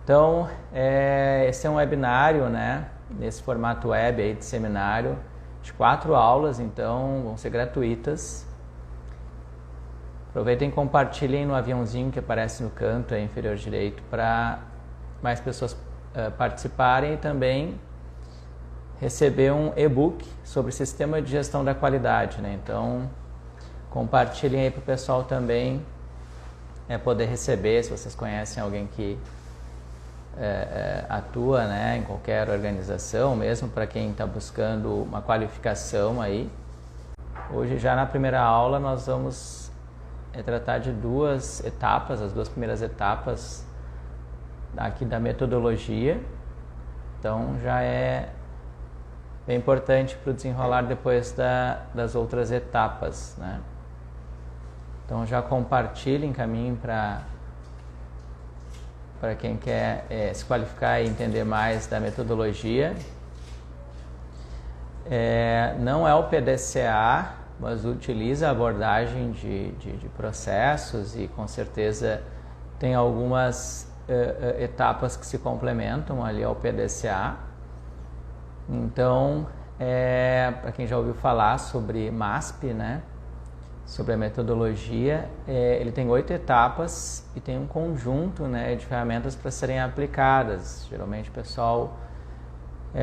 Então, esse é um webinário, né, nesse formato web aí de seminário, de 4 aulas, então vão ser gratuitas. Aproveitem e compartilhem no aviãozinho que aparece no canto aí, inferior direito, para mais pessoas participarem e também receber um e-book sobre sistema de gestão da qualidade, né? Então, compartilhem aí para o pessoal também poder receber, se vocês conhecem alguém que atua, né, em qualquer organização, mesmo para quem está buscando uma qualificação aí. Hoje, já na primeira aula, nós vamos tratar de 2 etapas, as 2 primeiras etapas aqui da metodologia. Então, já é bem importante para o desenrolar depois das outras etapas, né? Então, já compartilhem, encaminhem para quem quer se qualificar e entender mais da metodologia. Não é o PDCA, mas utiliza a abordagem de processos e com certeza tem algumas etapas que se complementam ali ao PDCA. Então, para quem já ouviu falar sobre MASP, né, sobre a metodologia, ele tem 8 etapas e tem um conjunto, né, de ferramentas para serem aplicadas. Geralmente o pessoal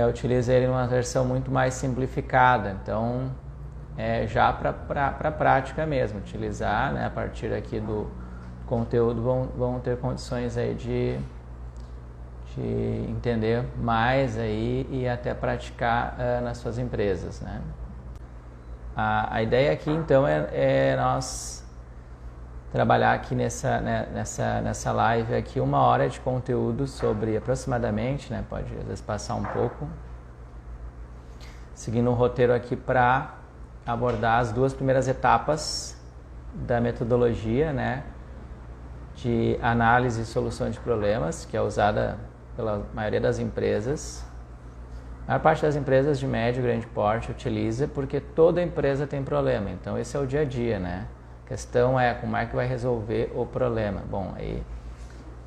utiliza ele numa versão muito mais simplificada, então já para a prática mesmo, utilizar, né, a partir aqui do conteúdo vão ter condições aí de entender mais aí e até praticar nas suas empresas, né? A ideia aqui então é nós trabalhar aqui nessa live aqui 1 hora de conteúdo sobre aproximadamente, né, pode às vezes passar um pouco, seguindo um roteiro aqui para abordar as 2 primeiras etapas da metodologia, né, de análise e solução de problemas, que é usada pela maioria das empresas. A maior parte das empresas de médio e grande porte utiliza porque toda empresa tem problema. Então, esse é o dia a dia, né? A questão é como é que vai resolver o problema. Bom, aí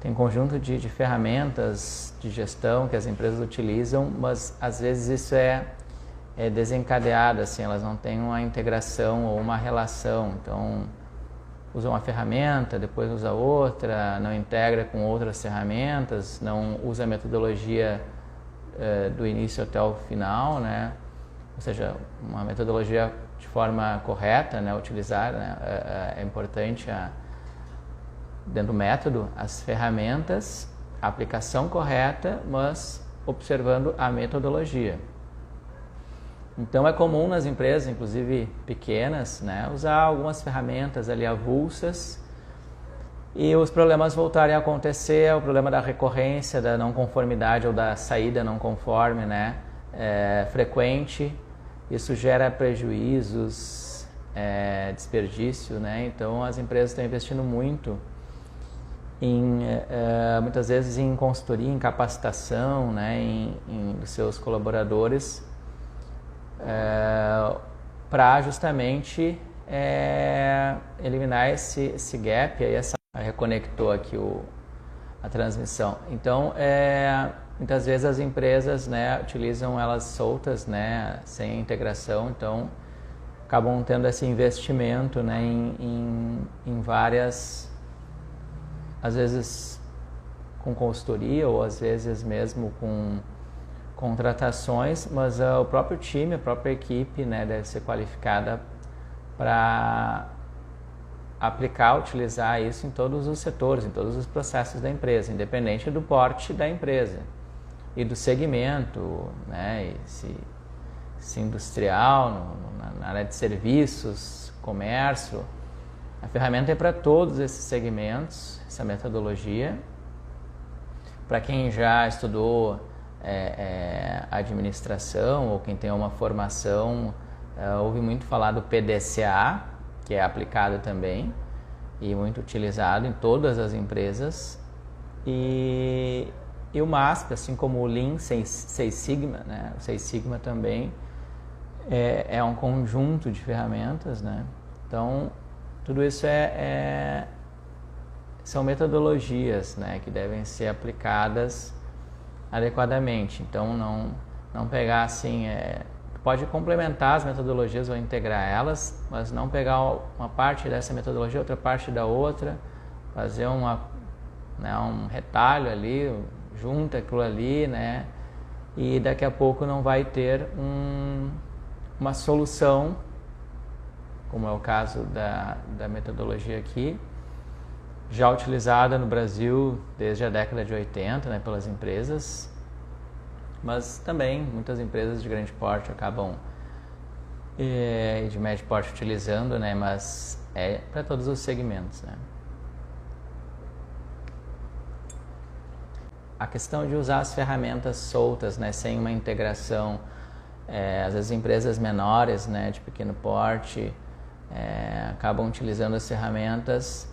tem um conjunto de ferramentas de gestão que as empresas utilizam, mas às vezes isso é desencadeado, assim, elas não têm uma integração ou uma relação. Então, usa uma ferramenta, depois usa outra, não integra com outras ferramentas, não usa a metodologia do início até o final, né? Ou seja, uma metodologia de forma correta, né? Utilizar, né? É importante dentro do método as ferramentas, a aplicação correta, mas observando a metodologia. Então é comum nas empresas, inclusive pequenas, né, usar algumas ferramentas ali avulsas e os problemas voltarem a acontecer, o problema da recorrência, da não conformidade ou da saída não conforme, né, frequente. Isso gera prejuízos, desperdício, né? Então as empresas estão investindo muito muitas vezes em consultoria, em capacitação, né, dos seus colaboradores, para justamente eliminar esse gap, aí reconectou aqui a transmissão. Então, muitas vezes as empresas, né, utilizam elas soltas, né, sem integração, então acabam tendo esse investimento, né, em várias, às vezes com consultoria ou às vezes mesmo com contratações, mas o próprio time, a própria equipe, né, deve ser qualificada para aplicar, utilizar isso em todos os setores, em todos os processos da empresa, independente do porte da empresa e do segmento, né, se industrial, na área de serviços, comércio. A ferramenta é para todos esses segmentos, essa metodologia. Para quem já estudou administração ou quem tem uma formação, ouve muito falar do PDCA, que é aplicado também e muito utilizado em todas as empresas, e o MASP, assim como o Lean, Six Sigma, né? O Six Sigma também é um conjunto de ferramentas, né? Então, tudo isso são metodologias, né, que devem ser aplicadas adequadamente. Então, não pegar assim, pode complementar as metodologias ou integrar elas, mas não pegar uma parte dessa metodologia, outra parte da outra, fazer um retalho ali, junta aquilo ali, né, e daqui a pouco não vai ter uma solução, como é o caso da metodologia aqui, já utilizada no Brasil desde a década de 80, né, pelas empresas, mas também muitas empresas de grande porte acabam e de médio porte utilizando, né, mas é para todos os segmentos, né. A questão de usar as ferramentas soltas, né, sem uma integração, às vezes empresas menores, né, de pequeno porte, acabam utilizando as ferramentas,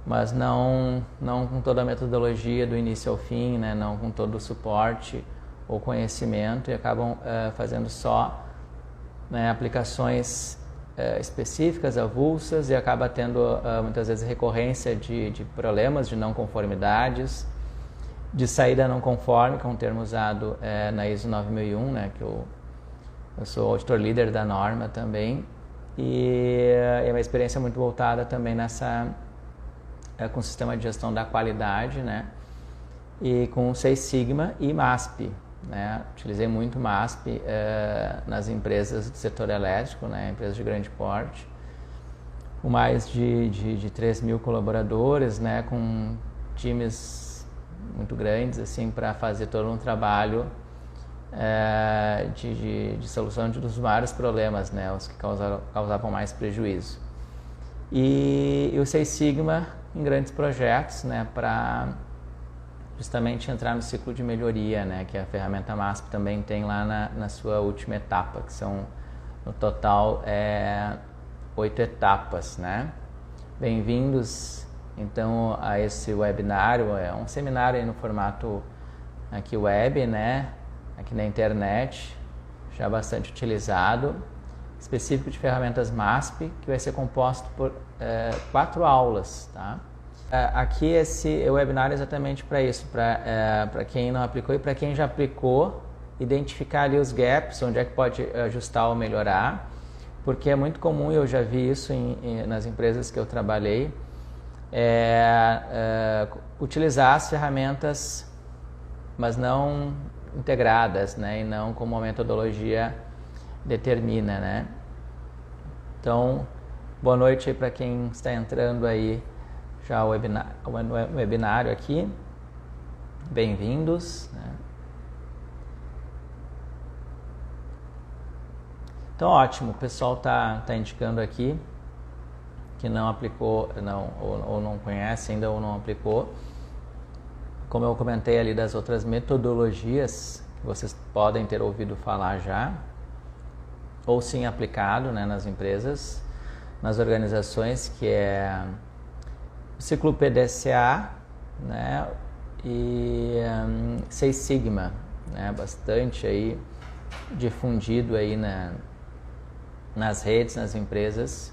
mas não com toda a metodologia do início ao fim, né, não com todo o suporte ou conhecimento, e acabam fazendo só, né, aplicações específicas, avulsas, e acaba tendo muitas vezes recorrência de problemas, de não conformidades, de saída não conforme, que é um termo usado na ISO 9001, né, que eu sou auditor líder da norma também, e é uma experiência muito voltada também com o sistema de gestão da qualidade, né, e com o Seis Sigma e MASP, né. Utilizei muito MASP nas empresas do setor elétrico, né, empresas de grande porte, com mais de 3.000 colaboradores, né, com times muito grandes, assim, para fazer todo um trabalho de solução dos vários problemas, né, os que causavam mais prejuízo. E o Seis Sigma em grandes projetos, né, para justamente entrar no ciclo de melhoria, né, que a ferramenta MASP também tem lá na sua última etapa, que são no total 8 etapas, né. Bem-vindos então a esse webinário, é um seminário aí no formato aqui web, né, aqui na internet, já bastante utilizado, específico de ferramentas MASP, que vai ser composto por 4 aulas, tá? Aqui esse webinário é exatamente para isso, para quem não aplicou e para quem já aplicou, identificar ali os gaps, onde é que pode ajustar ou melhorar, porque é muito comum, e eu já vi isso nas empresas que eu trabalhei, utilizar as ferramentas, mas não integradas, né, e não como a metodologia determina, né. Então, boa noite para quem está entrando aí já o webinário aqui, bem-vindos, né. Então, ótimo, o pessoal tá indicando aqui que não aplicou, ou não conhece ainda ou não aplicou. Como eu comentei ali das outras metodologias que vocês podem ter ouvido falar já, ou sim aplicado, né, nas empresas, nas organizações, que é o ciclo PDCA, né, e Seis Sigma, né, bastante aí difundido aí nas redes, nas empresas.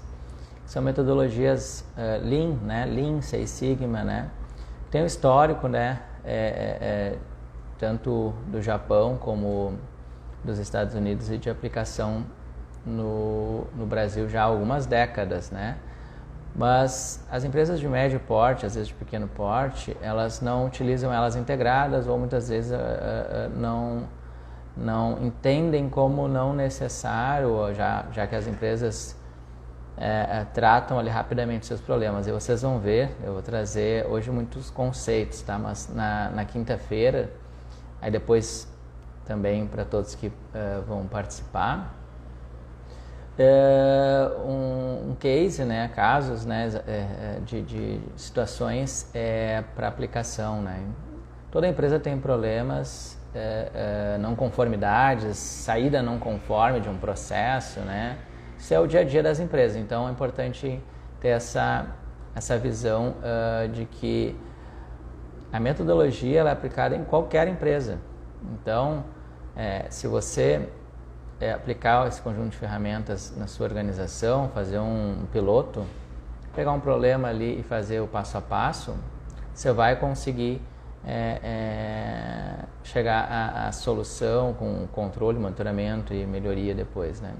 São metodologias Lean, né, Lean, Seis Sigma, né. Tem um histórico, né, tanto do Japão como dos Estados Unidos, e de aplicação no Brasil já há algumas décadas, né. Mas as empresas de médio porte, às vezes de pequeno porte, elas não utilizam elas integradas, ou muitas vezes não entendem como não necessário, já que as empresas tratam ali rapidamente seus problemas. E vocês vão ver, eu vou trazer hoje muitos conceitos, tá? Mas na quinta-feira, aí depois também para todos que vão participar, um case, né, casos, né, de situações para aplicação, né. Toda empresa tem problemas, não conformidades, saída não conforme de um processo, né. Isso é o dia a dia das empresas, então é importante ter essa visão de que a metodologia ela é aplicada em qualquer empresa. Então, se você aplicar esse conjunto de ferramentas na sua organização, fazer um piloto, pegar um problema ali e fazer o passo a passo, você vai conseguir chegar à solução com controle, monitoramento e melhoria depois, né?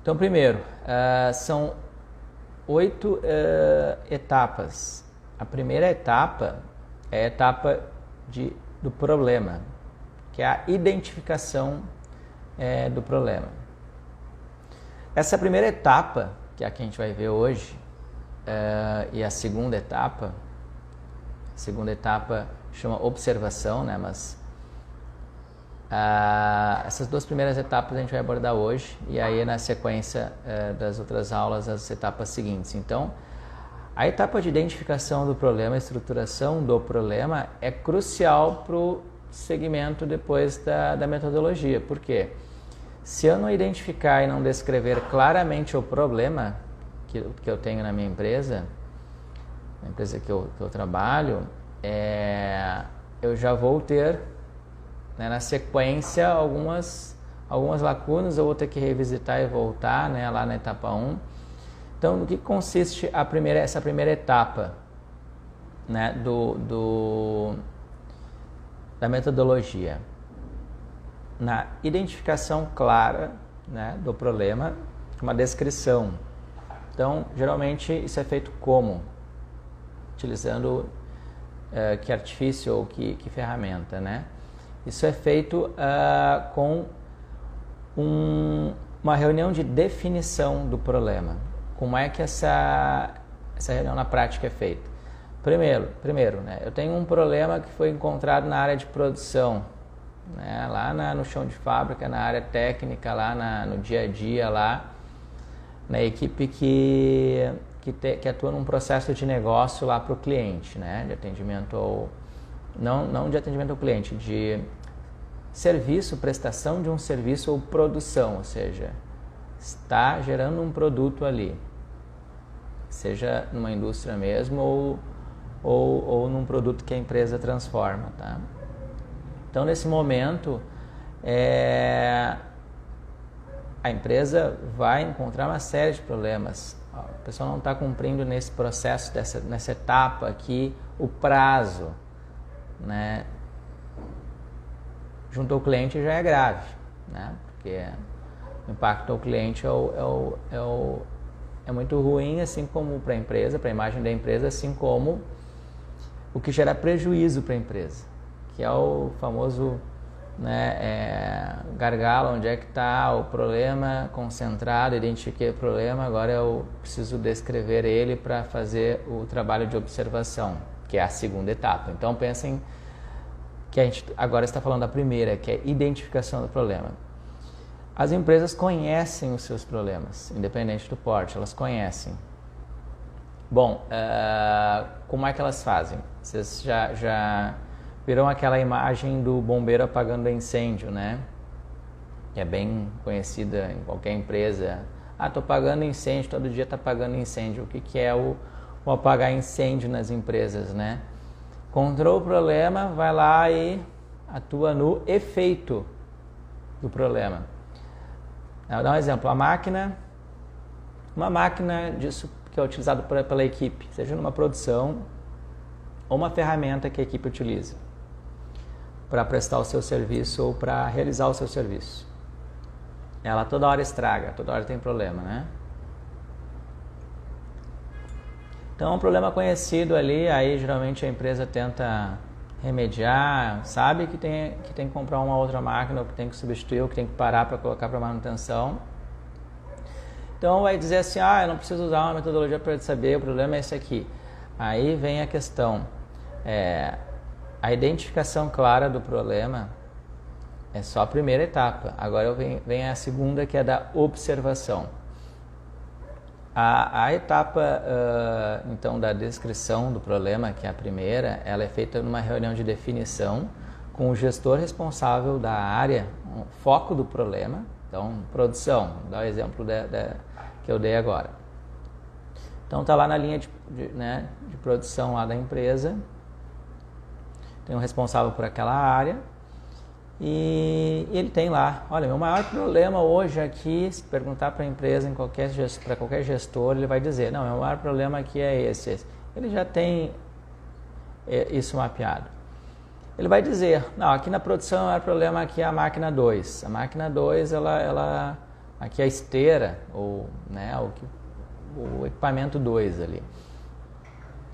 Então, primeiro, são 8 etapas. A primeira etapa é a etapa do problema, que é a identificação do problema. Essa primeira etapa, que é a que a gente vai ver hoje, e a segunda etapa chama observação, né? Mas essas 2 primeiras etapas a gente vai abordar hoje, e aí na sequência das outras aulas as etapas seguintes. Então, a etapa de identificação do problema, estruturação do problema, é crucial para o segmento depois da metodologia. Por quê? Se eu não identificar e não descrever claramente o problema que eu tenho na empresa que eu trabalho, eu já vou ter, né, na sequência algumas lacunas, eu vou ter que revisitar e voltar, né, lá na etapa 1. Então, no que consiste essa primeira etapa, né, da metodologia? Na identificação clara, né, do problema, uma descrição. Então, geralmente isso é feito como? Utilizando que artifício ou que ferramenta, né? Isso é feito com uma reunião de definição do problema. Como é que essa reunião na prática é feita? Primeiro, né, eu tenho um problema que foi encontrado na área de produção, né, lá no chão de fábrica, na área técnica, lá no dia a dia, lá na equipe que atua num processo de negócio lá para o cliente, né, de atendimento não de atendimento ao cliente, de serviço, prestação de um serviço ou produção, ou seja, está gerando um produto ali, seja numa indústria mesmo ou num produto que a empresa transforma, tá? Então, nesse momento, a empresa vai encontrar uma série de problemas. O pessoal não está cumprindo nesse processo, nessa etapa aqui, o prazo, né? Junto ao cliente já é grave, né? Porque o impacto ao cliente é muito ruim, assim como para a empresa, para a imagem da empresa, assim como o que gera prejuízo para a empresa, que é o famoso, né, gargalo, onde é que está o problema concentrado, identifiquei o problema, agora eu preciso descrever ele para fazer o trabalho de observação, que é a segunda etapa. Então pensem que a gente agora está falando da primeira, que é identificação do problema. As empresas conhecem os seus problemas, independente do porte, elas conhecem. Bom, como é que elas fazem? Vocês já viram aquela imagem do bombeiro apagando incêndio, né? Que é bem conhecida em qualquer empresa. Estou apagando incêndio, todo dia está apagando incêndio. O que é o apagar incêndio nas empresas, né? Encontrou o problema, vai lá e atua no efeito do problema. Vou dar um exemplo. Uma máquina disso que é utilizada pela equipe, seja numa produção ou uma ferramenta que a equipe utiliza para prestar o seu serviço ou para realizar o seu serviço. Ela toda hora estraga, toda hora tem problema, né? Então é um problema conhecido ali, aí geralmente a empresa tenta remediar, sabe que tem que comprar uma outra máquina, ou que tem que substituir, ou que tem que parar para colocar para manutenção. Então vai dizer assim, eu não preciso usar uma metodologia para saber, o problema é esse aqui. Aí vem a questão, a identificação clara do problema é só a primeira etapa. Agora vem a segunda, que é da observação. A etapa, então, da descrição do problema, que é a primeira, ela é feita numa reunião de definição com o gestor responsável da área, o foco do problema. Então, produção, vou dar o exemplo que eu dei agora. Então, está lá na linha de produção lá da empresa, tem um responsável por aquela área, e ele tem lá, olha, meu maior problema hoje aqui, se perguntar para a empresa, para qualquer gestor, ele vai dizer, não, meu maior problema aqui é esse. Ele já tem isso mapeado. Ele vai dizer, não, aqui na produção o maior problema aqui é a máquina 2. A máquina 2, ela aqui é a esteira, ou né, o equipamento 2 ali.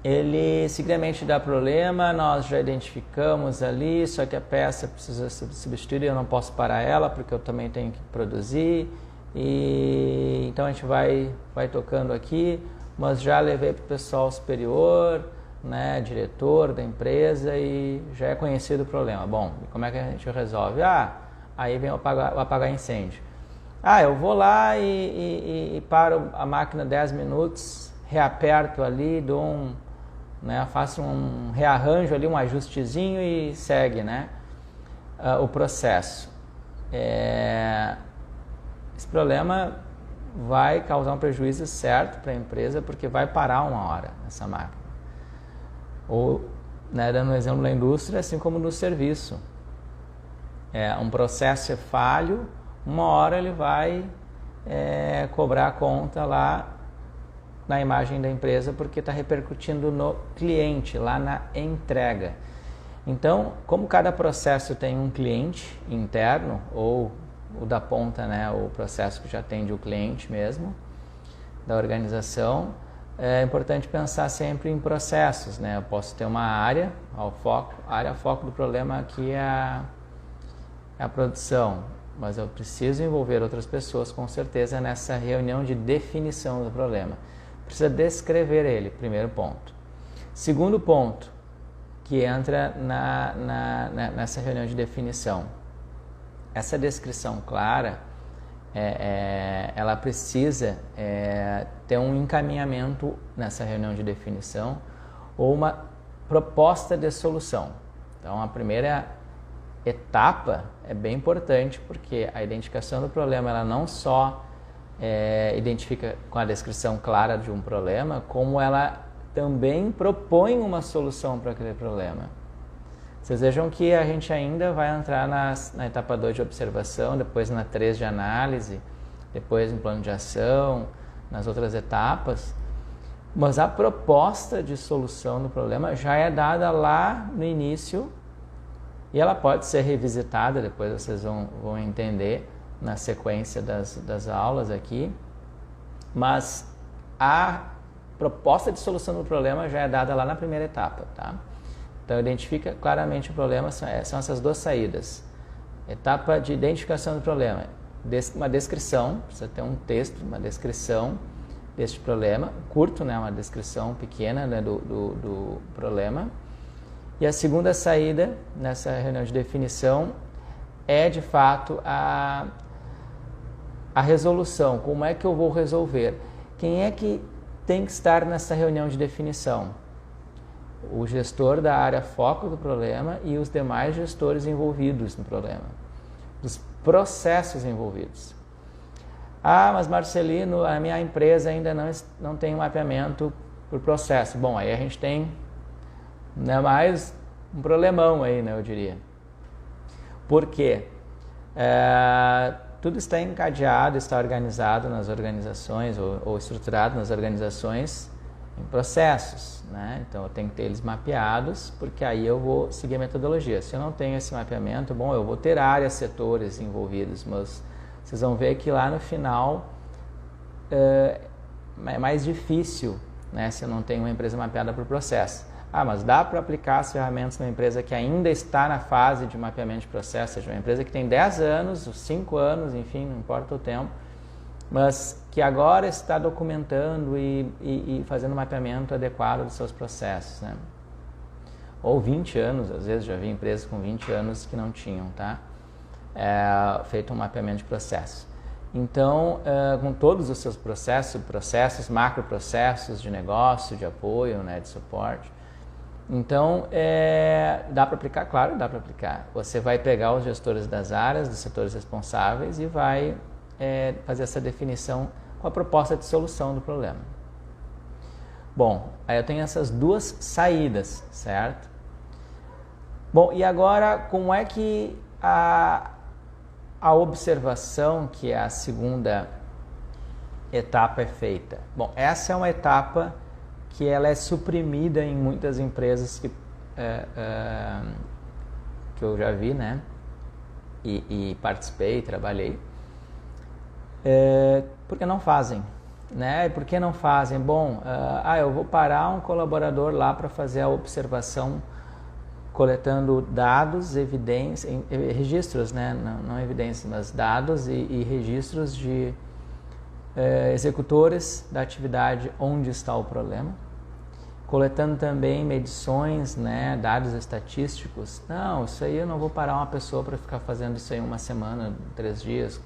Ele seguramente dá problema, nós já identificamos ali, só que a peça precisa ser substituída e eu não posso parar ela porque eu também tenho que produzir. E então a gente vai tocando aqui, mas já levei para o pessoal superior, né, diretor da empresa, e já é conhecido o problema. Bom, e como é que a gente resolve? Aí vem o apagar incêndio. Eu vou lá e paro a máquina 10 minutos, reaperto ali, faço um rearranjo ali, um ajustezinho e segue, né, o processo. Esse problema vai causar um prejuízo certo para a empresa, porque vai parar uma hora essa máquina. Ou, né, dando um exemplo na indústria, assim como no serviço. Um processo é falho, uma hora ele vai cobrar a conta lá na imagem da empresa, porque está repercutindo no cliente, lá na entrega. Então, como cada processo tem um cliente interno, ou o da ponta, né, o processo que já atende o cliente mesmo, da organização, é importante pensar sempre em processos, né? Eu posso ter uma área, foco do problema aqui é a produção, mas eu preciso envolver outras pessoas com certeza nessa reunião de definição do problema. Precisa descrever ele, primeiro ponto. Segundo ponto, que entra nessa reunião de definição. Essa descrição clara, ela precisa ter um encaminhamento nessa reunião de definição ou uma proposta de solução. Então, a primeira etapa é bem importante, porque a identificação do problema, ela não só identifica com a descrição clara de um problema, como ela também propõe uma solução para aquele problema. Vocês vejam que a gente ainda vai entrar na etapa 2 de observação, depois na 3 de análise, depois no plano de ação, nas outras etapas, mas a proposta de solução do problema já é dada lá no início e ela pode ser revisitada, depois vocês vão entender na sequência das aulas aqui, mas a proposta de solução do problema já é dada lá na primeira etapa, tá? Então, identifica claramente o problema, são essas duas saídas. Etapa de identificação do problema, uma descrição, precisa ter um texto, uma descrição deste problema, curto, né, uma descrição pequena, né, do problema. E a segunda saída, nessa reunião de definição, é de fato a resolução. Como é que eu vou resolver? Quem é que tem que estar nessa reunião de definição? O gestor da área foco do problema e os demais gestores envolvidos no problema, os processos envolvidos. Mas Marcelino, a minha empresa ainda não tem um mapeamento por processo. Bom, aí a gente tem, né, mais um problemão aí, né, eu diria. Por quê? Tudo está encadeado, está organizado nas organizações ou estruturado nas organizações em processos, né? Então eu tenho que ter eles mapeados, porque aí eu vou seguir a metodologia. Se eu não tenho esse mapeamento, bom, eu vou ter áreas, setores envolvidos, mas vocês vão ver que lá no final é mais difícil, né, se eu não tenho uma empresa mapeada por processo. Mas dá para aplicar as ferramentas numa empresa que ainda está na fase de mapeamento de processo, seja uma empresa que tem 10 anos, 5 anos, enfim, não importa o tempo, mas que agora está documentando e fazendo um mapeamento adequado dos seus processos, né? Ou 20 anos, às vezes já vi empresas com 20 anos que não tinham, tá? Feito um mapeamento de processo. Então, com todos os seus processos, subprocessos, macroprocessos de negócio, de apoio, né, de suporte. Então, dá para aplicar? Claro, dá para aplicar. Você vai pegar os gestores das áreas, dos setores responsáveis e vai fazer essa definição com a proposta de solução do problema. Bom, aí eu tenho essas duas saídas, certo? Bom, e agora como é que a observação, que é a segunda etapa, é feita? Bom, essa é uma etapa que ela é suprimida em muitas empresas que eu já vi, né? E participei, trabalhei. Porque não fazem, né? E por que não fazem? Bom, eu vou parar um colaborador lá para fazer a observação, coletando dados, evidências, registros, né? Não evidências, mas dados e registros de executores da atividade onde está o problema, coletando também medições, né? Dados estatísticos. Não, isso aí eu não vou parar uma pessoa para ficar fazendo isso aí uma semana, 3 dias,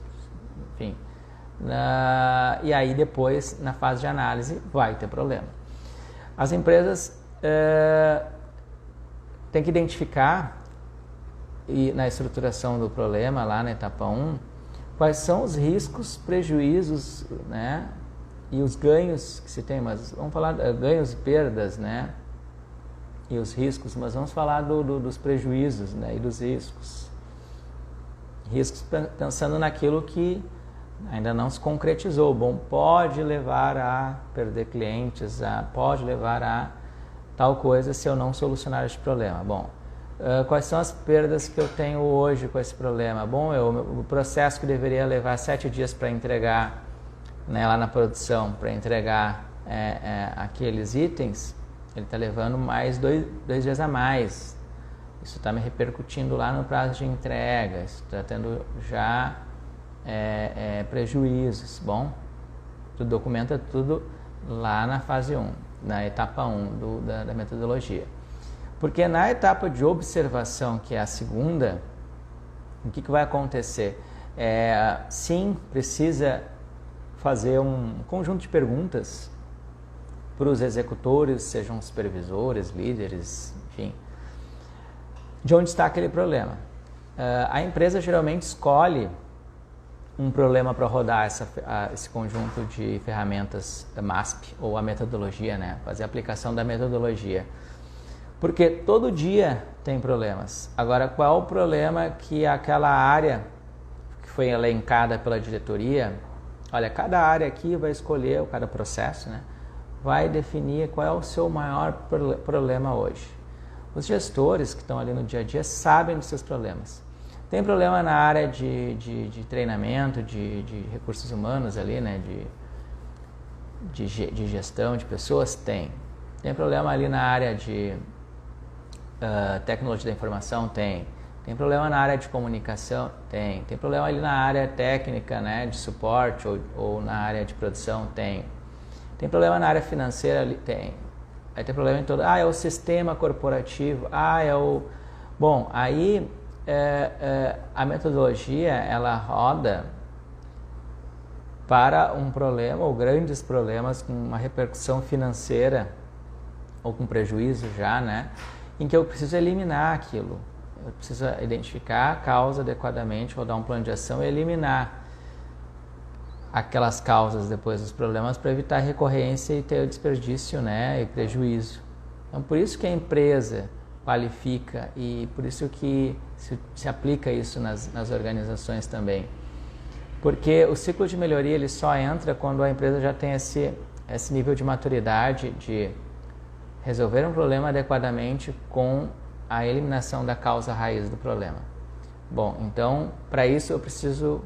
enfim. E aí depois, na fase de análise, vai ter problema. As empresas têm que identificar, na estruturação do problema, lá na etapa 1, quais são os riscos, prejuízos, né, e os ganhos que se tem. Mas vamos falar ganhos e perdas, né, e os riscos, mas vamos falar dos prejuízos, né, e dos riscos. Riscos pensando naquilo que ainda não se concretizou. Bom, pode levar a perder clientes, pode levar a tal coisa se eu não solucionar este problema. Bom, quais são as perdas que eu tenho hoje com esse problema? Bom, o processo que deveria levar 7 dias para entregar, né, lá na produção, para entregar aqueles itens, ele está levando mais 2 dias a mais. Isso está me repercutindo lá no prazo de entrega, isso está tendo já prejuízos. Bom, tu documenta tudo lá na fase 1, na etapa 1 da metodologia. Porque na etapa de observação, que é a segunda, o que vai acontecer? Sim, precisa fazer um conjunto de perguntas para os executores, sejam supervisores, líderes, enfim, de onde está aquele problema. A empresa geralmente escolhe um problema para rodar esse conjunto de ferramentas MASP, ou a metodologia, né? Fazer a aplicação da metodologia. Porque todo dia tem problemas. Agora, qual é o problema que aquela área que foi elencada pela diretoria? Olha, cada área aqui vai escolher, cada processo, né, vai definir qual é o seu maior problema hoje. Os gestores que estão ali no dia a dia sabem dos seus problemas. Tem problema na área de treinamento, de recursos humanos ali, né, de gestão de pessoas? Tem problema ali na área de tecnologia da informação? Tem problema na área de comunicação? Tem problema ali na área técnica, né, de suporte ou na área de produção? Tem problema na área financeira? Ali tem. Aí tem problema em todo. É o sistema corporativo. Bom, aí a metodologia, ela roda para um problema ou grandes problemas com uma repercussão financeira ou com prejuízo já, né, em que eu preciso eliminar aquilo. Eu preciso identificar a causa adequadamente, rodar um plano de ação e eliminar aquelas causas depois dos problemas para evitar recorrência e ter o desperdício, né, e prejuízo. Então, por isso que a empresa qualifica e por isso que se aplica isso nas organizações também. Porque o ciclo de melhoria ele só entra quando a empresa já tem esse nível de maturidade de resolver um problema adequadamente com a eliminação da causa raiz do problema. Bom, então, para isso eu preciso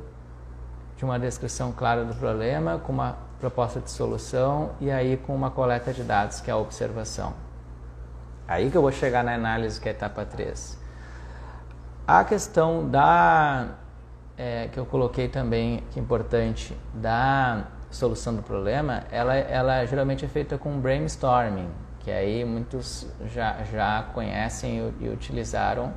de uma descrição clara do problema, com uma proposta de solução e aí com uma coleta de dados, que é a observação. Aí que eu vou chegar na análise, que é a etapa 3. A questão que eu coloquei também, que é importante, da solução do problema, ela geralmente é feita com brainstorming, que aí muitos já conhecem e utilizaram,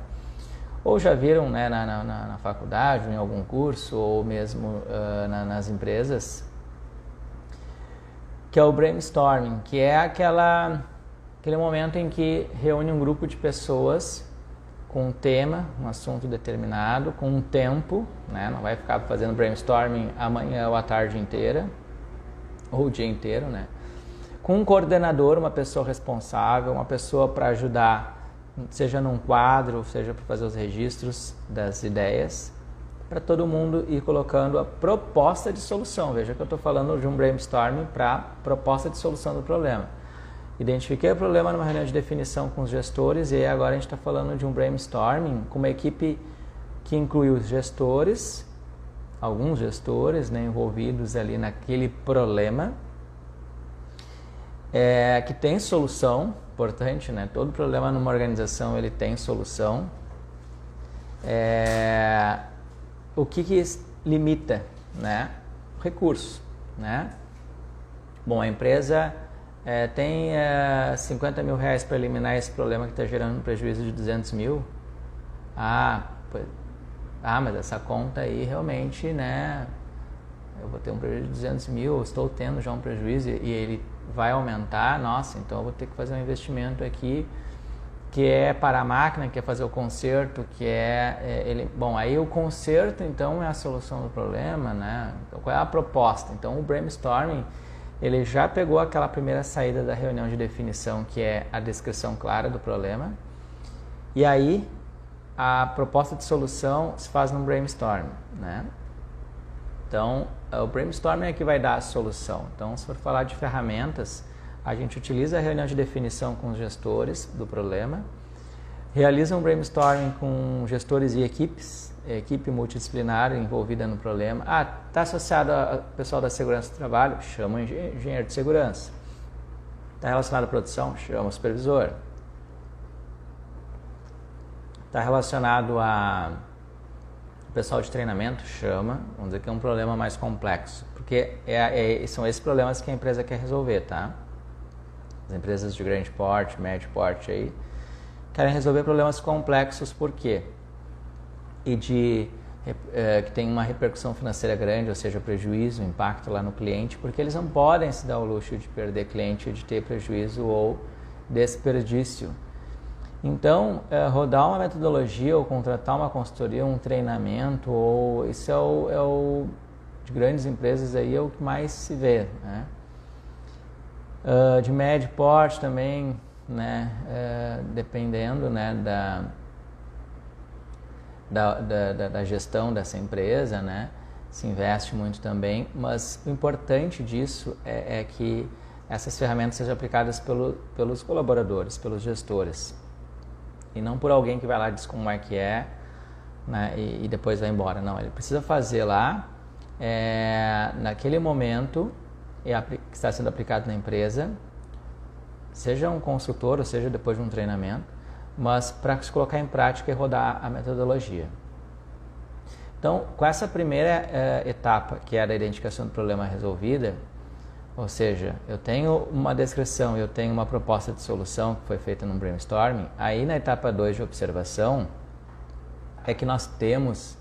ou já viram, né, na faculdade, em algum curso, ou mesmo nas empresas, que é o brainstorming, que é aquele momento em que reúne um grupo de pessoas com um tema, um assunto determinado, com um tempo, né, não vai ficar fazendo brainstorming amanhã ou a tarde inteira, ou o dia inteiro, né, com um coordenador, uma pessoa responsável, uma pessoa para ajudar seja num quadro, seja para fazer os registros das ideias, para todo mundo ir colocando a proposta de solução. Veja que eu estou falando de um brainstorming para proposta de solução do problema. Identifiquei o problema numa reunião de definição com os gestores e agora a gente está falando de um brainstorming com uma equipe que inclui os gestores, alguns gestores, né, envolvidos ali naquele problema, que tem solução, importante, né? Todo problema numa organização ele tem solução. O que limita, né? Recurso, né? Bom, a empresa tem 50 mil reais para eliminar esse problema que está gerando um prejuízo de 200 mil. Mas essa conta aí realmente, né? Eu vou ter um prejuízo de 200 mil, estou tendo já um prejuízo e ele vai aumentar. Nossa, então eu vou ter que fazer um investimento aqui que é para a máquina, que é fazer o conserto, Bom, aí o conserto então é a solução do problema, né? Então, qual é a proposta? Então o brainstorming, ele já pegou aquela primeira saída da reunião de definição, que é a descrição clara do problema, e aí a proposta de solução se faz num brainstorming, né? Então, o brainstorming é que vai dar a solução. Então, se for falar de ferramentas, a gente utiliza a reunião de definição com os gestores do problema, realiza um brainstorming com gestores e equipes, equipe multidisciplinar envolvida no problema. Está associado ao pessoal da segurança do trabalho? Chama o engenheiro de segurança. Está relacionado à produção? Chama o supervisor. Está relacionado a pessoal de treinamento? Chama. Vamos dizer que é um problema mais complexo, porque são esses problemas que a empresa quer resolver, tá? As empresas de grande porte, médio porte aí, querem resolver problemas complexos, por quê? E que tem uma repercussão financeira grande, ou seja, prejuízo, impacto lá no cliente, porque eles não podem se dar o luxo de perder cliente, de ter prejuízo ou desperdício. Então, rodar uma metodologia ou contratar uma consultoria, um treinamento, isso de grandes empresas aí é o que mais se vê, né? De médio porte também, né? Dependendo, né, da gestão dessa empresa, né? Se investe muito também, mas o importante disso é que essas ferramentas sejam aplicadas pelos colaboradores, pelos gestores, e não por alguém que vai lá e diz como é que é, né, e depois vai embora. Não, ele precisa fazer lá, naquele momento que está sendo aplicado na empresa, seja um consultor ou seja depois de um treinamento, mas para se colocar em prática e rodar a metodologia. Então, com essa primeira etapa, que é a da identificação do problema resolvida, ou seja, eu tenho uma descrição, eu tenho uma proposta de solução que foi feita num brainstorming, aí na etapa 2 de observação é que nós temos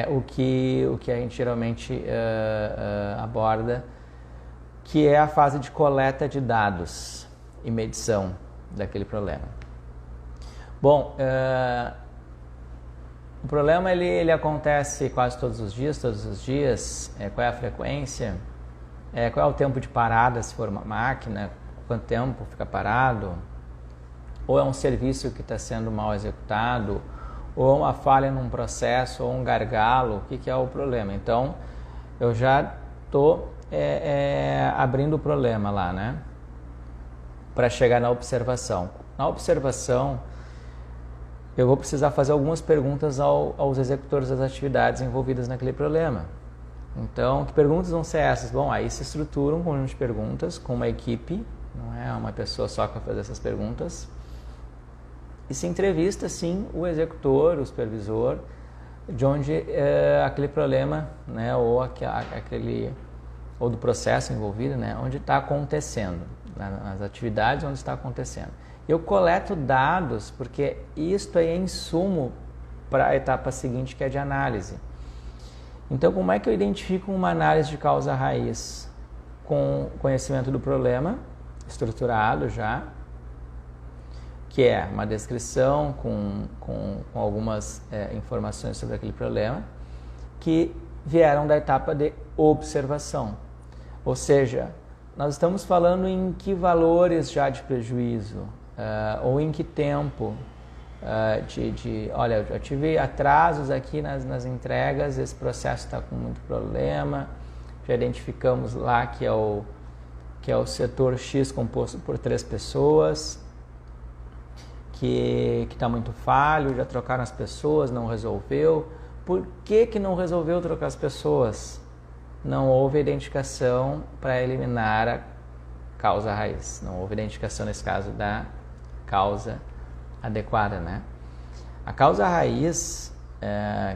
o que a gente geralmente aborda, que é a fase de coleta de dados e medição daquele problema. Bom, o problema ele acontece quase todos os dias, qual é a frequência? Qual é o tempo de parada, se for uma máquina, quanto tempo fica parado, ou é um serviço que está sendo mal executado, ou uma falha num processo, ou um gargalo, o que é o problema? Então, eu já estou abrindo o problema lá, né? Para chegar na observação. Na observação, eu vou precisar fazer algumas perguntas aos executores das atividades envolvidas naquele problema. Então, que perguntas vão ser essas? Bom, aí se estrutura um conjunto de perguntas com uma equipe, não é uma pessoa só que vai fazer essas perguntas, e se entrevista, sim, o executor, o supervisor, de onde aquele problema, né, ou do processo envolvido, né, onde está acontecendo, nas atividades onde está acontecendo. Eu coleto dados, porque isto aí é insumo para a etapa seguinte, que é de análise. Então, como é que eu identifico uma análise de causa-raiz? Com conhecimento do problema, estruturado já, que é uma descrição com algumas informações sobre aquele problema, que vieram da etapa de observação. Ou seja, nós estamos falando em que valores já de prejuízo, ou em que tempo, olha, eu tive atrasos aqui nas entregas, esse processo está com muito problema, já identificamos lá que é o setor X composto por 3 pessoas, que está muito falho, já trocaram as pessoas, não resolveu. Por que não resolveu trocar as pessoas? Não houve identificação para eliminar a causa raiz, não houve identificação nesse caso da causa adequada, né? A causa raiz,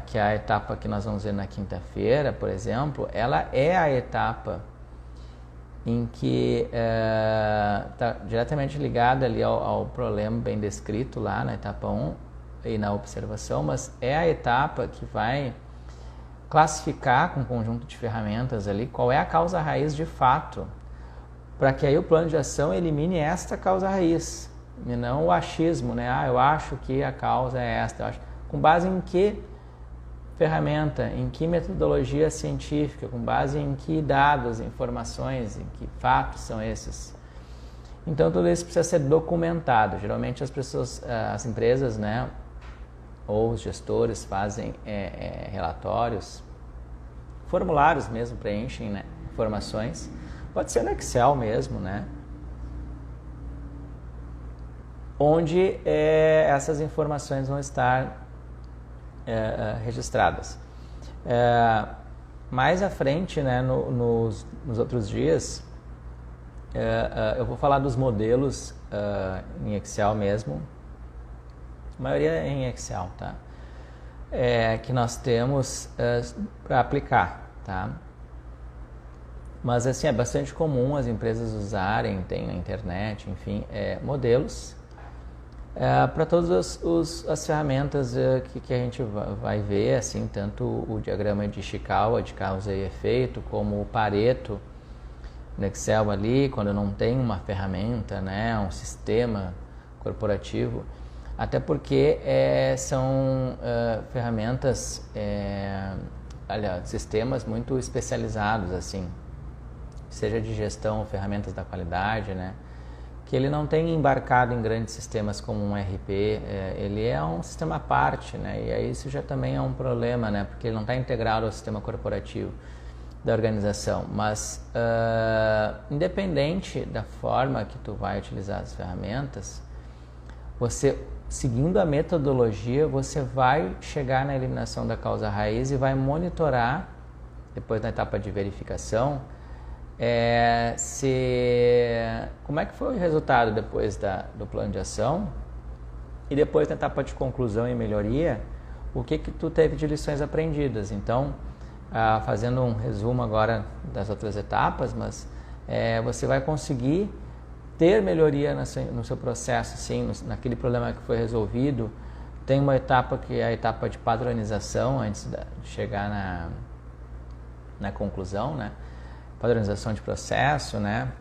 que é a etapa que nós vamos ver na quinta-feira, por exemplo, ela é a etapa em que está diretamente ligada ali ao problema bem descrito lá na etapa 1 e na observação, mas é a etapa que vai classificar com um conjunto de ferramentas ali qual é a causa raiz de fato, para que aí o plano de ação elimine esta causa raiz, e não o achismo, né? Eu acho que a causa é esta. Com base em que ferramenta, em que metodologia científica, com base em que dados, informações, em que fatos são esses? Então tudo isso precisa ser documentado. Geralmente as pessoas, as empresas, né, ou os gestores fazem relatórios, formulários mesmo, preenchem, né, informações. Pode ser no Excel mesmo, né? Onde essas informações vão estar registradas. Mais à frente, né, nos outros dias, eu vou falar dos modelos em Excel mesmo. A maioria é em Excel, tá? Que nós temos para aplicar, tá? Mas assim, é bastante comum as empresas usarem, tem na internet, enfim, modelos para todas as ferramentas que a gente vai ver, assim, tanto o diagrama de Ishikawa, de causa e efeito, como o Pareto no Excel ali, quando não tem uma ferramenta, né, um sistema corporativo, até porque são ferramentas, aliás, sistemas muito especializados, assim, seja de gestão, ferramentas da qualidade, né? Que ele não tem embarcado em grandes sistemas como um ERP, ele é um sistema à parte, né? E aí isso já também é um problema, né? Porque ele não está integrado ao sistema corporativo da organização. Mas, independente da forma que tu vai utilizar as ferramentas, você, seguindo a metodologia, você vai chegar na eliminação da causa raiz e vai monitorar, depois na etapa de verificação, como é que foi o resultado depois do plano de ação e depois na etapa de conclusão e melhoria, o que tu teve de lições aprendidas. Então, fazendo um resumo agora das outras etapas, mas você vai conseguir ter melhoria no seu processo, sim, naquele problema que foi resolvido. Tem uma etapa que é a etapa de padronização antes de chegar na conclusão, né? Padronização de processo, né?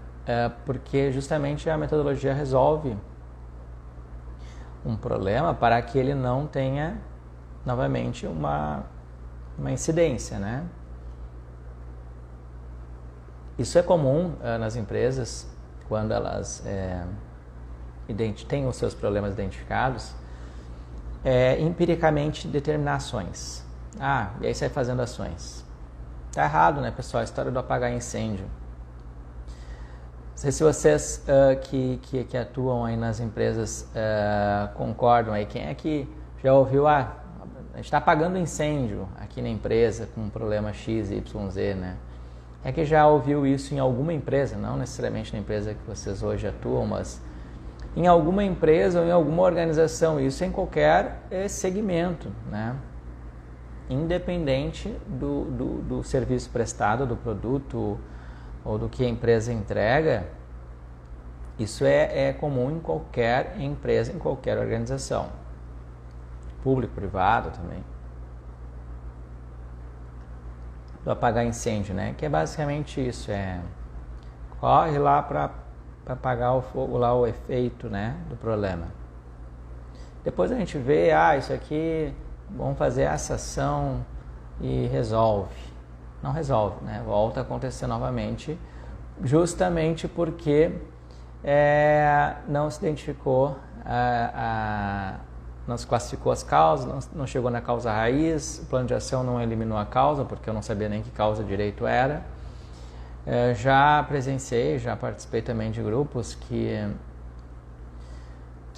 Porque justamente a metodologia resolve um problema para que ele não tenha novamente uma incidência, né? Isso é comum nas empresas quando elas têm os seus problemas identificados, empiricamente determinar ações. E aí sai fazendo ações. Tá errado, né, pessoal? A história do apagar incêndio. Não sei se vocês que atuam aí nas empresas concordam aí. Quem é que já ouviu, a gente está apagando incêndio aqui na empresa com um problema X, Y, Z, né? É que já ouviu isso em alguma empresa, não necessariamente na empresa que vocês hoje atuam, mas em alguma empresa ou em alguma organização, isso em qualquer segmento, né? Independente do serviço prestado, do produto ou do que a empresa entrega, isso é comum em qualquer empresa, em qualquer organização, público, privado também. Do apagar incêndio, né? Que é basicamente isso, corre lá para apagar o fogo, lá o efeito, né, do problema. Depois a gente vê, isso aqui, vamos fazer essa ação e resolve. Não resolve, né? Volta a acontecer novamente, justamente porque não se identificou não se classificou as causas, não chegou na causa raiz, o plano de ação não eliminou a causa, porque eu não sabia nem que causa direito era. Já presenciei, já participei também de grupos que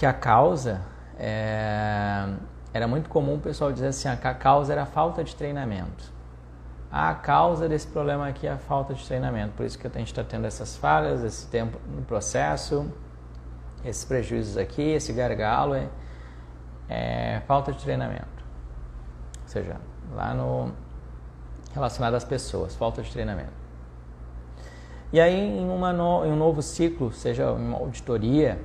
a causa, era muito comum o pessoal dizer assim, que a causa era a falta de treinamento. A causa desse problema aqui é a falta de treinamento, por isso que a gente está tendo essas falhas, esse tempo no processo, esses prejuízos aqui, esse gargalo, falta de treinamento. Ou seja, lá relacionado às pessoas, falta de treinamento. E aí, em um novo ciclo, seja uma auditoria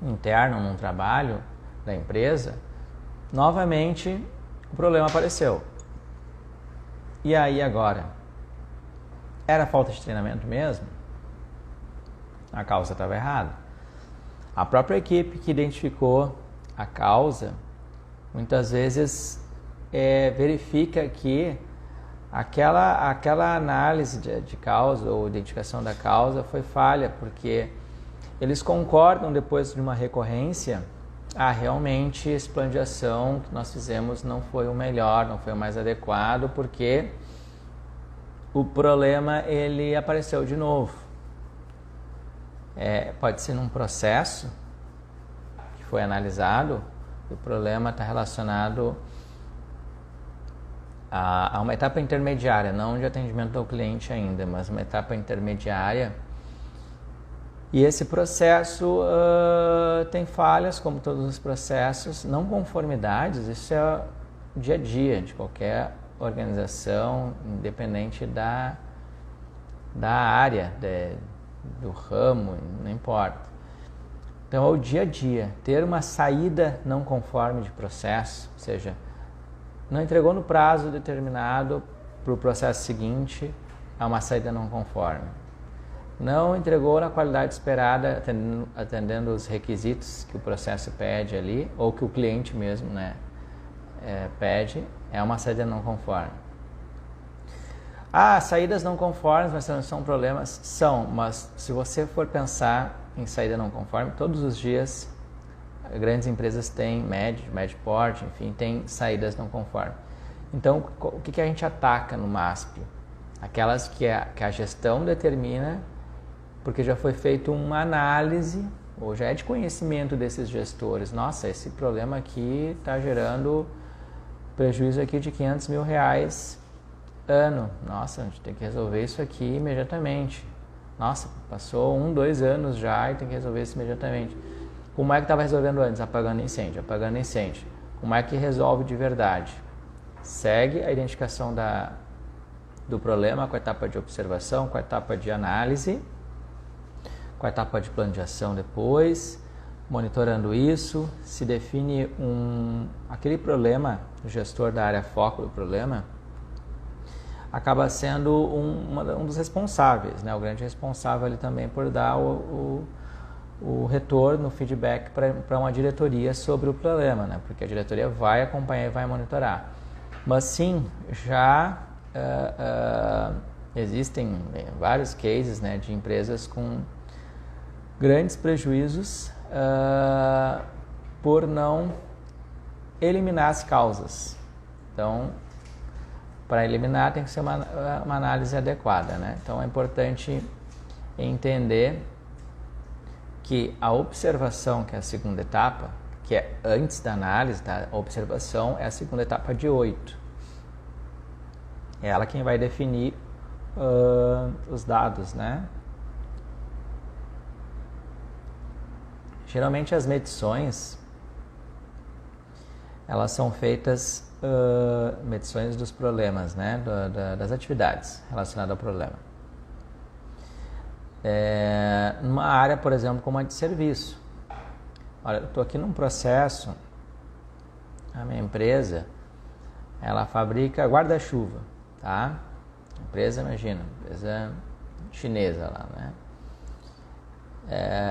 interna, num trabalho da empresa, novamente o problema apareceu. E aí agora? Era falta de treinamento mesmo? A causa estava errada. A própria equipe que identificou a causa, muitas vezes verifica que aquela análise de causa ou identificação da causa foi falha, porque eles concordam depois de uma recorrência, realmente esse plano de ação que nós fizemos não foi o melhor, não foi o mais adequado, porque o problema ele apareceu de novo. Pode ser num processo que foi analisado, o problema está relacionado a uma etapa intermediária, não de atendimento ao cliente ainda, mas uma etapa intermediária. E esse processo tem falhas, como todos os processos, não conformidades, isso é o dia a dia de qualquer organização, independente da área, do ramo, não importa. Então é o dia a dia, ter uma saída não conforme de processo, ou seja, não entregou no prazo determinado para o processo seguinte, há uma saída não conforme. Não entregou na qualidade esperada, atendendo os requisitos que o processo pede ali, ou que o cliente mesmo pede, é uma saída não conforme. Saídas não conformes, mas não são problemas? São, mas se você for pensar em saída não conforme, todos os dias grandes empresas têm, médio porte, enfim, tem saídas não conformes. Então, o que a gente ataca no MASP? Aquelas que a gestão determina, porque já foi feita uma análise, ou já é de conhecimento desses gestores. Nossa, esse problema aqui está gerando prejuízo aqui de R$500 mil ano. Nossa, a gente tem que resolver isso aqui imediatamente. Nossa, passou 1-2 anos já e tem que resolver isso imediatamente. Como é que estava resolvendo antes? Apagando incêndio. Como é que resolve de verdade? Segue a identificação do problema com a etapa de observação, com a etapa de análise, com a etapa de plano de ação depois, monitorando isso, se define aquele problema, o gestor da área foco do problema, acaba sendo um dos responsáveis, né? O grande responsável ali também por dar o retorno, o feedback para uma diretoria sobre o problema, né? Porque a diretoria vai acompanhar e vai monitorar. Mas sim, já existem vários cases, né, de empresas com grandes prejuízos por não eliminar as causas. Então, para eliminar tem que ser uma análise adequada, né? Então é importante entender que a observação, que é a segunda etapa, que é antes da análise, tá? A observação é a segunda etapa de 8. É ela quem vai definir os dados, né? Geralmente as medições, elas são feitas, medições dos problemas, né? Das atividades relacionadas ao problema. Numa área, por exemplo, como a de serviço. Olha, eu estou aqui num processo, a minha empresa, ela fabrica guarda-chuva, tá? Empresa, imagina, empresa chinesa lá, né?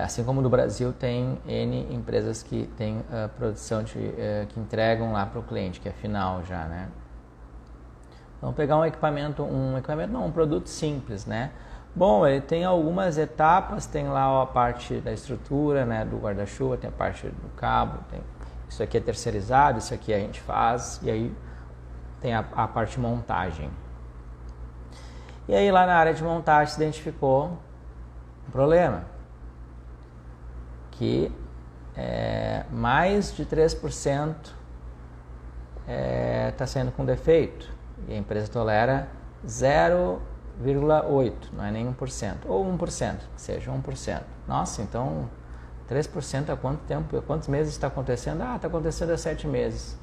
Assim como no Brasil tem N empresas que têm produção que entregam lá para o cliente, que é final já, né? Vamos pegar um produto simples, né? Bom, ele tem algumas etapas, tem lá a parte da estrutura, né, do guarda-chuva, tem a parte do cabo, isso aqui é terceirizado, isso aqui a gente faz, e aí tem a parte de montagem. E aí lá na área de montagem se identificou um problema, que mais de 3% está saindo com defeito, e a empresa tolera 0,8%, não é nem 1%, ou 1%, que seja 1%. Nossa, então 3% há quanto tempo, há quantos meses está acontecendo? Ah, está acontecendo há 7 meses.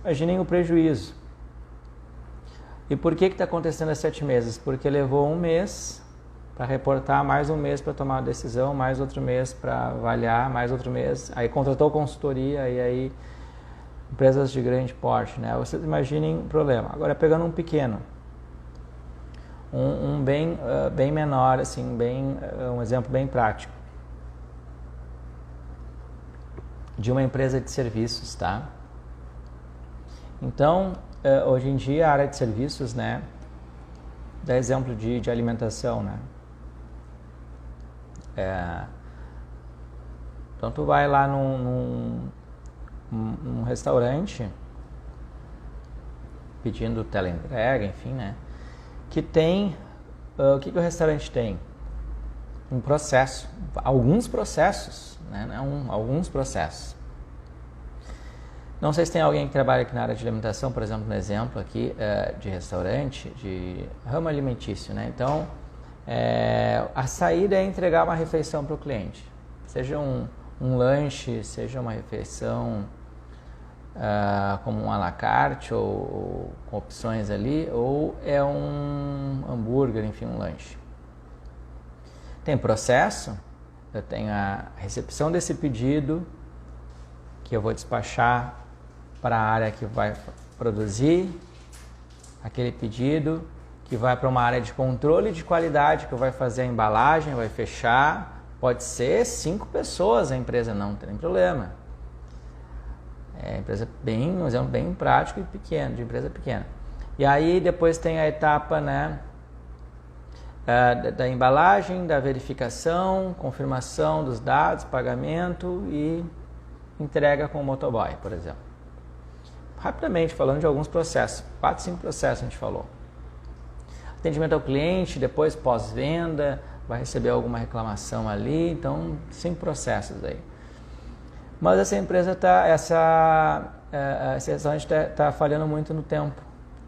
Imaginem o prejuízo. E por que está acontecendo há 7 meses? Porque levou 1 mês para reportar, mais 1 mês para tomar a decisão, mais outro mês para avaliar, mais outro mês, aí contratou consultoria, e aí empresas de grande porte, né? Vocês imaginem o problema. Agora pegando um pequeno, bem menor, assim, um exemplo bem prático de uma empresa de serviços, tá? Então, hoje em dia a área de serviços, né, dá exemplo de alimentação, né? Então tu vai lá num restaurante pedindo teleentrega, enfim, né? Que tem, o que o restaurante tem? Um processo, alguns processos, né? Alguns processos. Não sei se tem alguém que trabalha aqui na área de alimentação, por exemplo, no exemplo aqui de restaurante, de ramo alimentício, né? Então, a saída é entregar uma refeição para o cliente, seja um lanche, seja uma refeição como um à la carte ou com opções ali, ou é um hambúrguer, enfim, um lanche. Tem processo, eu tenho a recepção desse pedido, que eu vou despachar para a área que vai produzir aquele pedido, que vai para uma área de controle de qualidade, que vai fazer a embalagem, vai fechar. Pode ser 5 pessoas a empresa, não tem problema. É empresa um exemplo bem prático e pequeno, de empresa pequena. E aí depois tem a etapa, né, da embalagem, da verificação, confirmação dos dados, pagamento e entrega com o motoboy, por exemplo. Rapidamente, falando de alguns processos, 4, 5 processos a gente falou. Atendimento ao cliente, depois pós-venda, vai receber alguma reclamação ali, então 5 processos aí. Mas essa empresa esse restaurante está falhando muito no tempo.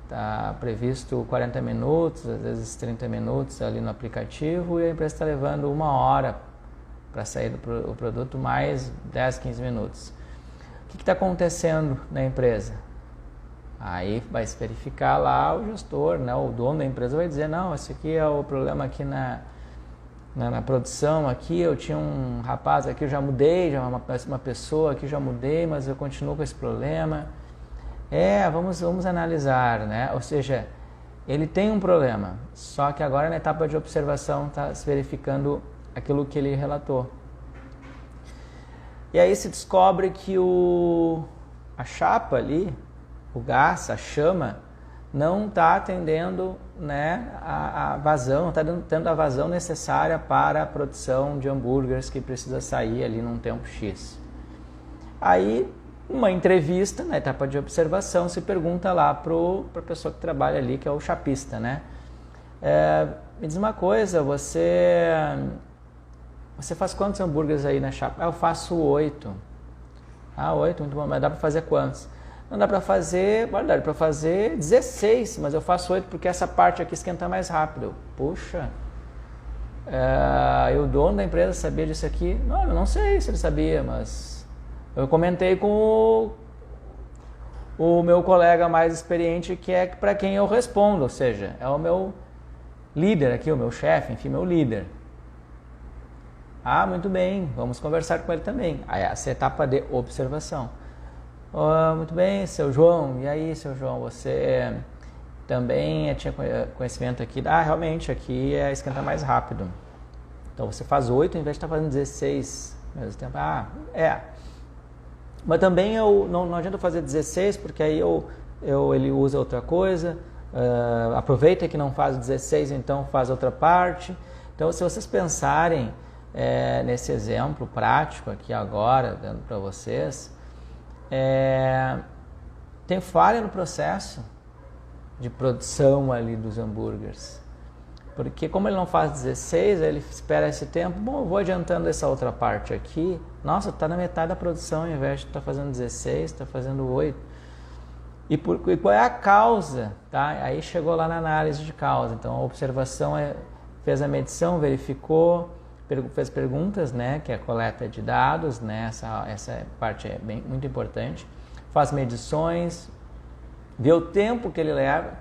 Está previsto 40 minutos, às vezes 30 minutos ali no aplicativo, e a empresa está levando 1 hora para sair o produto, mais 10, 15 minutos. O que está acontecendo na empresa? Aí vai se verificar lá o gestor, né, o dono da empresa vai dizer, não, esse aqui é o problema aqui na produção, aqui eu tinha um rapaz aqui, eu já mudei, já uma pessoa aqui, já mudei, mas eu continuo com esse problema. Vamos analisar, né? Ou seja, ele tem um problema, só que agora na etapa de observação está se verificando aquilo que ele relatou. E aí se descobre que a chapa ali, o gás, a chama, não está atendendo, né, a vazão, não está tendo a vazão necessária para a produção de hambúrgueres que precisa sair ali num tempo X. Aí, uma entrevista, na etapa de observação, se pergunta lá para a pessoa que trabalha ali, que é o chapista, né? Me diz uma coisa, você faz quantos hambúrgueres aí na chapa? Eu faço 8. 8, muito bom, mas dá para fazer quantos? Não dá para fazer, dá para fazer 16, mas eu faço 8 porque essa parte aqui esquenta mais rápido. Puxa, e o dono da empresa sabia disso aqui? Não, eu não sei se ele sabia, mas eu comentei com o meu colega mais experiente, que é para quem eu respondo, ou seja, é o meu líder aqui, o meu chefe, enfim, meu líder. Muito bem, vamos conversar com ele também. Aí essa é a etapa de observação. Muito bem, seu João, e aí, seu João, você também tinha conhecimento aqui? Realmente, aqui esquenta mais rápido. Então você faz 8 em vez de estar fazendo 16 ao mesmo tempo. Mas também não adianta fazer 16, porque aí ele usa outra coisa, aproveita que não faz 16, então faz outra parte. Então, se vocês pensarem nesse exemplo prático aqui agora, dando para vocês, tem falha no processo de produção ali dos hambúrgueres. Porque como ele não faz 16, ele espera esse tempo, bom, eu vou adiantando essa outra parte aqui, nossa, está na metade da produção, ao invés de estar fazendo 16, está fazendo 8. E qual é a causa? Tá? Aí chegou lá na análise de causa. Então a observação fez a medição, verificou, fez perguntas, né, que é a coleta de dados, né, essa parte é muito importante, faz medições, vê o tempo que ele leva,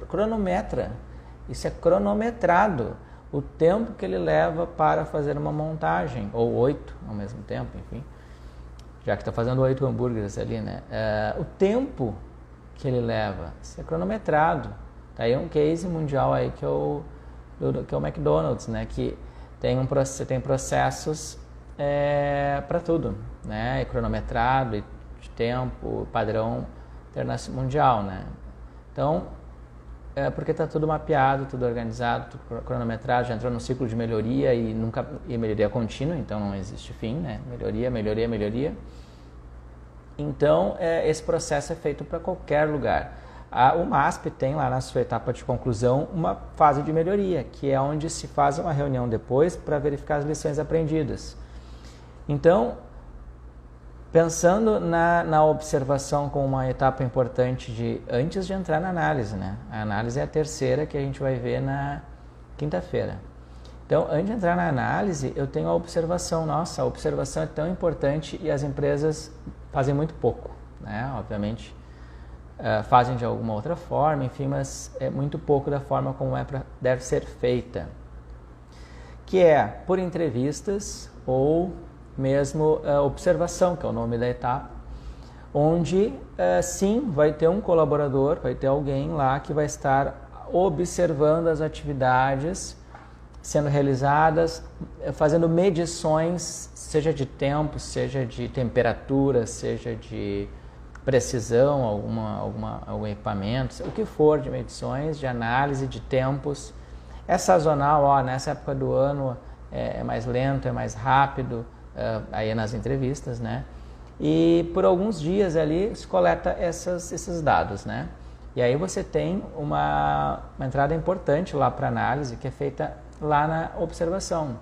cronometra, isso é cronometrado, o tempo que ele leva para fazer uma montagem, ou 8 ao mesmo tempo, enfim, já que está fazendo 8 hambúrgueres ali, né, o tempo que ele leva, isso é cronometrado. Tá aí um case mundial aí que é o McDonald's, né, que tem processos para tudo, né, cronometrado, e de tempo, padrão mundial, né. Então, porque está tudo mapeado, tudo organizado, tudo cronometrado, já entrou no ciclo de melhoria e melhoria contínua, então não existe fim, né, melhoria. Então, esse processo é feito para qualquer lugar. O MASP tem lá na sua etapa de conclusão uma fase de melhoria, que é onde se faz uma reunião depois para verificar as lições aprendidas. Então, pensando na observação como uma etapa importante antes de entrar na análise, né? A análise é a terceira que a gente vai ver na quinta-feira. Então, antes de entrar na análise, eu tenho a observação. Nossa, a observação é tão importante e as empresas fazem muito pouco, né? Obviamente, fazem de alguma outra forma, enfim, mas é muito pouco da forma como deve ser feita. Que é por entrevistas ou mesmo observação, que é o nome da etapa, onde sim, vai ter um colaborador, vai ter alguém lá que vai estar observando as atividades sendo realizadas, fazendo medições, seja de tempo, seja de temperatura, seja de precisão, algum equipamento, o que for de medições, de análise de tempos. É sazonal, nessa época do ano é mais lento, é mais rápido, aí é nas entrevistas, né? E por alguns dias ali se coleta esses dados, né? E aí você tem uma entrada importante lá para análise que é feita lá na observação.